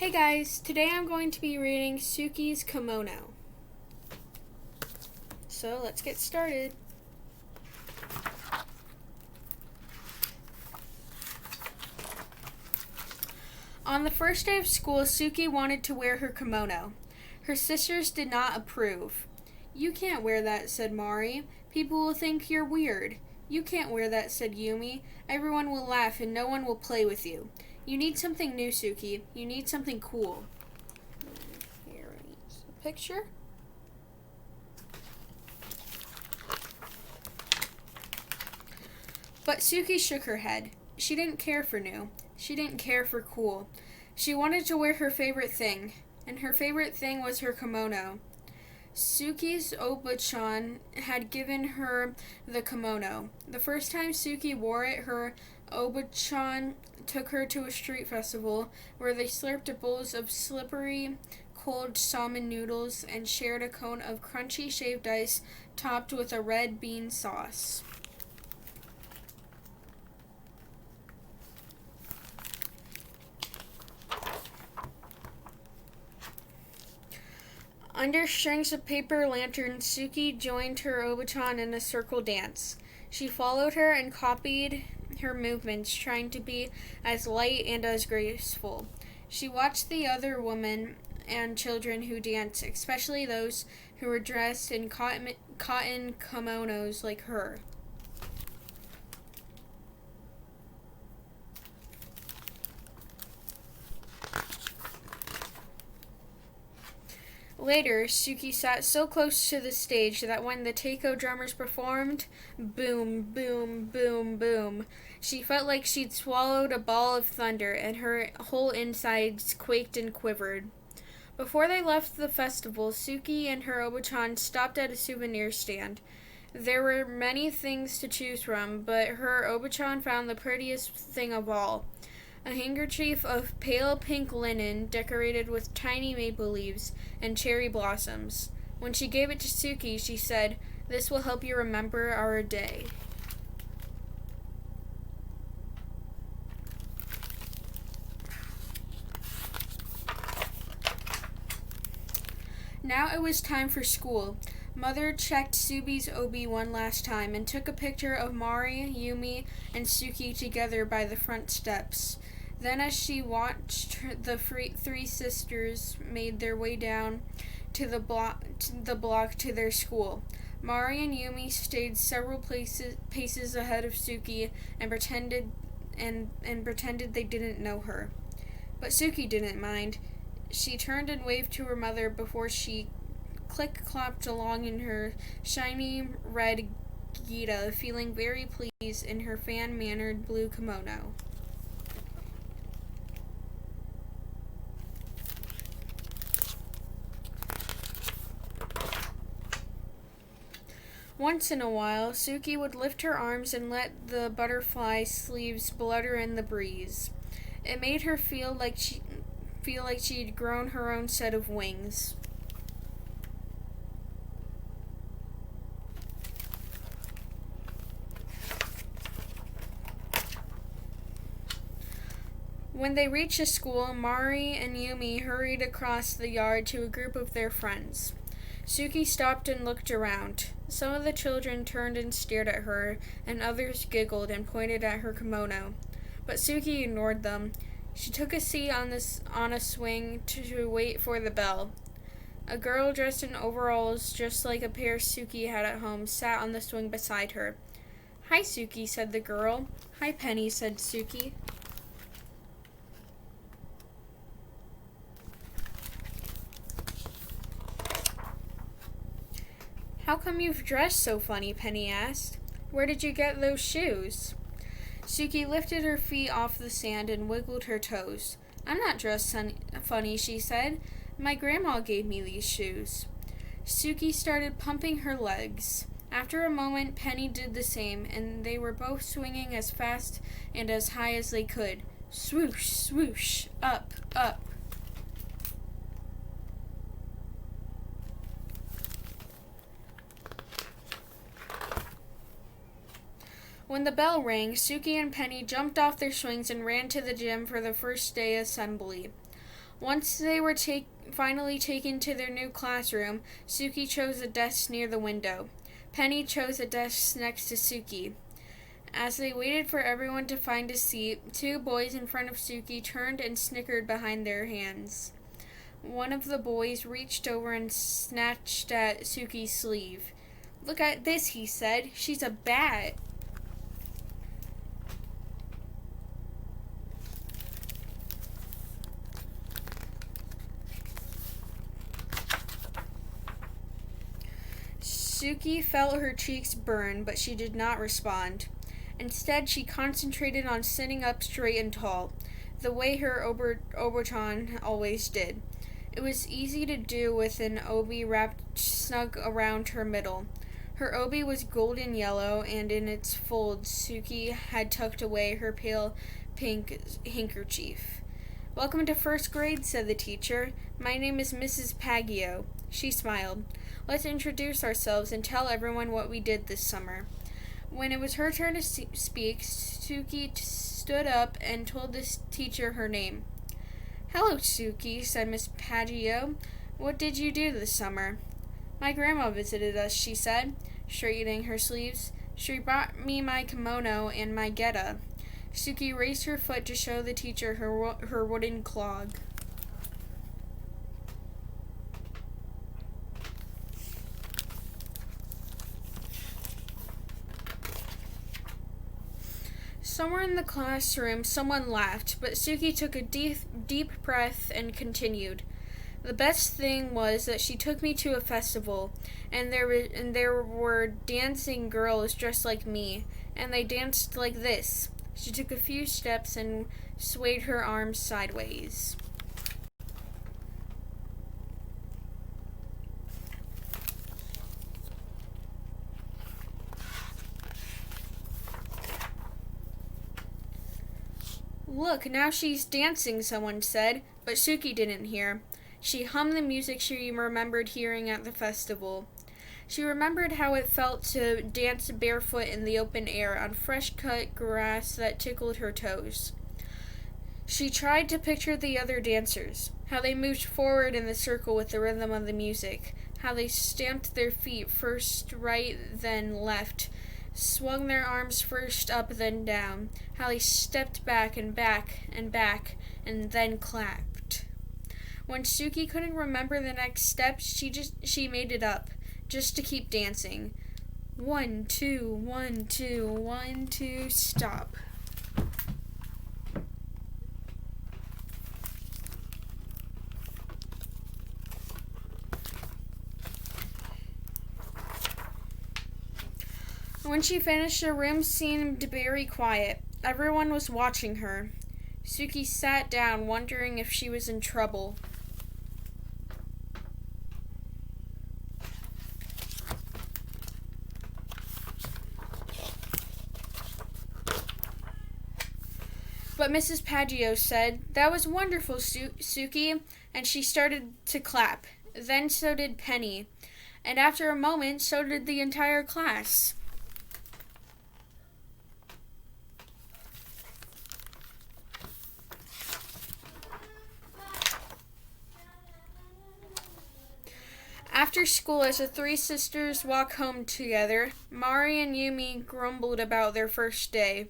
Hey guys, today I'm going to be reading Suki's Kimono. So let's get started. On the first day of school, Suki wanted to wear her kimono. Her sisters did not approve. "You can't wear that," said Mari. "People will think you're weird." "You can't wear that," said Yumi. "Everyone will laugh and no one will play with you. You need something new, Suki. You need something cool." Here is a picture. But Suki shook her head. She didn't care for new. She didn't care for cool. She wanted to wear her favorite thing, and her favorite thing was her kimono. Suki's Oba-chan had given her the kimono. The first time Suki wore it, her Oba-chan took her to a street festival where they slurped bowls of slippery, cold salmon noodles and shared a cone of crunchy shaved ice topped with a red bean sauce. Under strings of paper lanterns, Suki joined her Oba-chan in a circle dance. She followed her and copied her movements, trying to be as light and as graceful. She watched the other women and children who danced, especially those who were dressed in cotton kimonos like her. Later, Suki sat so close to the stage that when the taiko drummers performed, boom, boom, boom, boom, she felt like she'd swallowed a ball of thunder and her whole insides quaked and quivered. Before they left the festival, Suki and her Oba-chan stopped at a souvenir stand. There were many things to choose from, but her Oba-chan found the prettiest thing of all. A handkerchief of pale pink linen decorated with tiny maple leaves and cherry blossoms. When she gave it to Suki, she said, "This will help you remember our day." Now it was time for school. Mother checked Subi's obi one last time and took a picture of Mari, Yumi, and Suki together by the front steps. Then, as she watched, the three sisters made their way down to the block to their school. Mari and Yumi stayed several paces ahead of Suki and pretended they didn't know her. But Suki didn't mind. She turned and waved to her mother before she click-clopped along in her shiny red Gita, feeling very pleased in her fan-mannered blue kimono. Once in a while, Suki would lift her arms and let the butterfly sleeves flutter in the breeze. It made her feel like she'd grown her own set of wings. When they reached the school, Mari and Yumi hurried across the yard to a group of their friends. Suki stopped and looked around. Some of the children turned and stared at her, and others giggled and pointed at her kimono. But Suki ignored them. She took a seat on a swing to wait for the bell. A girl dressed in overalls, just like a pair Suki had at home, sat on the swing beside her. "Hi, Suki," said the girl. "Hi, Penny," said Suki. "How come you've dressed so funny?" Penny asked. "Where did you get those shoes?" Suki lifted her feet off the sand and wiggled her toes. "I'm not dressed funny," she said. "My grandma gave me these shoes." Suki started pumping her legs. After a moment, Penny did the same, and they were both swinging as fast and as high as they could. Swoosh, swoosh, up, up. When the bell rang, Suki and Penny jumped off their swings and ran to the gym for the first day assembly. Once they were finally taken to their new classroom, Suki chose a desk near the window. Penny chose a desk next to Suki. As they waited for everyone to find a seat, two boys in front of Suki turned and snickered behind their hands. One of the boys reached over and snatched at Suki's sleeve. "Look at this," he said. "She's a bat." Suki felt her cheeks burn, but she did not respond. Instead, she concentrated on sitting up straight and tall, the way her Oberton always did. It was easy to do with an obi wrapped snug around her middle. Her obi was golden yellow, and in its folds Suki had tucked away her pale pink handkerchief. "Welcome to first grade," said the teacher. "My name is Mrs. Paggio." She smiled. "Let's introduce ourselves and tell everyone what we did this summer." When it was her turn to speak, Suki stood up and told the teacher her name. "Hello, Suki," said Miss Paggio. "What did you do this summer?" "My grandma visited us," she said, straightening her sleeves. "She brought me my kimono and my geta." Suki raised her foot to show the teacher her wooden clog. Somewhere in the classroom, someone laughed, but Suki took a deep breath and continued. "The best thing was that she took me to a festival, and there were dancing girls dressed like me, and they danced like this." She took a few steps and swayed her arms sideways. "Look, now she's dancing," someone said, but Suki didn't hear. She hummed the music she remembered hearing at the festival. She remembered how it felt to dance barefoot in the open air on fresh-cut grass that tickled her toes. She tried to picture the other dancers, how they moved forward in the circle with the rhythm of the music, how they stamped their feet first right then left, swung their arms first up then down, how they stepped back and back and back and then clapped. When Suki couldn't remember the next step, she made it up, just to keep dancing. 1, 2, 1, 2, 1, 2, stop. When she finished, the room seemed very quiet. Everyone was watching her. Suki sat down, wondering if she was in trouble. But Mrs. Paggio said, "That was wonderful, Suki," and she started to clap. Then so did Penny. And after a moment, so did the entire class. After school, as the three sisters walked home together, Mari and Yumi grumbled about their first day.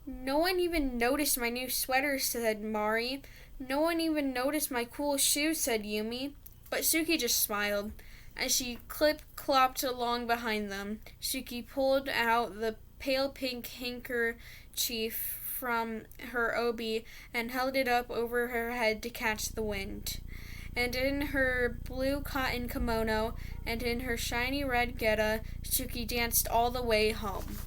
"No one even noticed my new sweater," said Mari. "No one even noticed my cool shoes," said Yumi. But Suki just smiled. As she clip-clopped along behind them, Suki pulled out the pale pink handkerchief from her obi and held it up over her head to catch the wind. And in her blue cotton kimono and in her shiny red geta, Suki danced all the way home.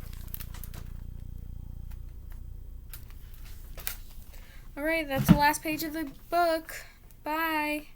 Alright, that's the last page of the book. Bye.